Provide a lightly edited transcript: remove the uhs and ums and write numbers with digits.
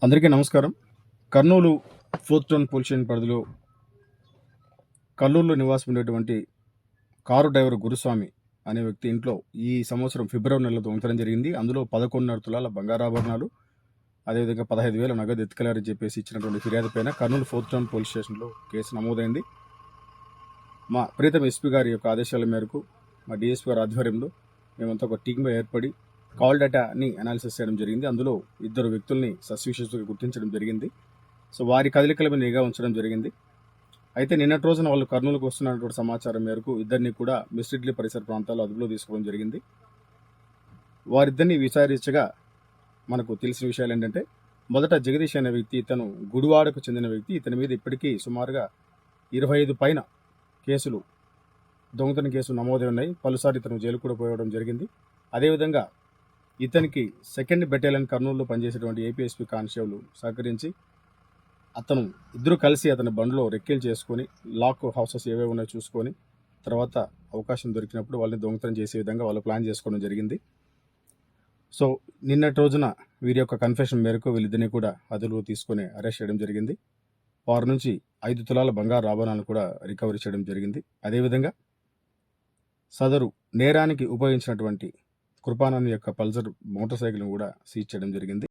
అందరికీ నమస్కారం. Kurnool fourth town police station పరిధిలో కర్నూలులో నివాసం ఉండేటువంటి కారు డ్రైవర్ గురుస్వామి అనే వ్యక్తి ఇంట్లో ఈ సంవత్సరం ఫిబ్రవరి నెలలో దొంగతనం జరిగింది. అందులో 11.5 తులాల బంగారాభరణాలు, అదేవిధంగా 15,000 నగదు ఎత్తుకెళ్లారని చెప్పేసి ఇచ్చినటువంటి ఫిర్యాదు పైన కర్నూలు ఫోర్త్ టౌన్ పోలీస్ స్టేషన్లో కేసు నమోదైంది. మా ప్రీతం ఎస్పీ గారి యొక్క ఆదేశాల మేరకు మా డిఎస్పీ గారి ఆధ్వర్యంలో మేమంతా ఒక టీమ్గా ఏర్పడి కాల్ డేటాని అనాలిసిస్ చేయడం జరిగింది. అందులో 2 వ్యక్తుల్ని సస్పిషియస్గా గుర్తించడం జరిగింది. సో వారి కదలికల మీద నిఘా ఉంచడం జరిగింది. అయితే నిన్నటి రోజున వాళ్ళు కర్నూలుకు వస్తున్నటువంటి సమాచారం మేరకు ఇద్దరిని కూడా మిస్టిడ్లీ పరిసర ప్రాంతాల్లో అదుపులో తీసుకోవడం జరిగింది. వారిద్దరిని విచారించగా మనకు తెలిసిన విషయాలు ఏంటంటే, మొదట జగదీష్ అనే వ్యక్తి, ఇతను గుడివాడకు చెందిన వ్యక్తి. ఇతని మీద ఇప్పటికీ సుమారుగా 25 పైన కేసులు, దొంగతనం కేసులు నమోదై ఉన్నాయి. పలుసార్లు ఇతను జైలు కూడా పోవడం జరిగింది. అదేవిధంగా ఇతనికి 2nd బెటాలియన్ కర్నూలులో పనిచేసేటువంటి ఏపీఎస్పీ కానిస్టేబుల్ సహకరించి అతను ఇద్దరు కలిసి అతని బండిలో రెక్కీలు చేసుకొని లాక్ హౌసెస్ ఏవే ఉన్నాయో చూసుకొని తర్వాత అవకాశం దొరికినప్పుడు వాళ్ళని దొంగతనం చేసే విధంగా వాళ్ళు ప్లాన్ చేసుకోవడం జరిగింది. సో నిన్నటి రోజున వీరి యొక్క కన్ఫెషన్ మేరకు వీళ్ళిద్దరిని కూడా అదుపులో తీసుకొని అరెస్ట్ చేయడం జరిగింది. వారి నుంచి 5 తులాల బంగారు ఆభరణాలను కూడా రికవరీ చేయడం జరిగింది. అదేవిధంగా సదరు నేరానికి ఉపయోగించినటువంటి కృపానంద్ యొక్క పల్సర్ మోటార్ సైకిల్ను కూడా సీజ్ చేయడం జరిగింది.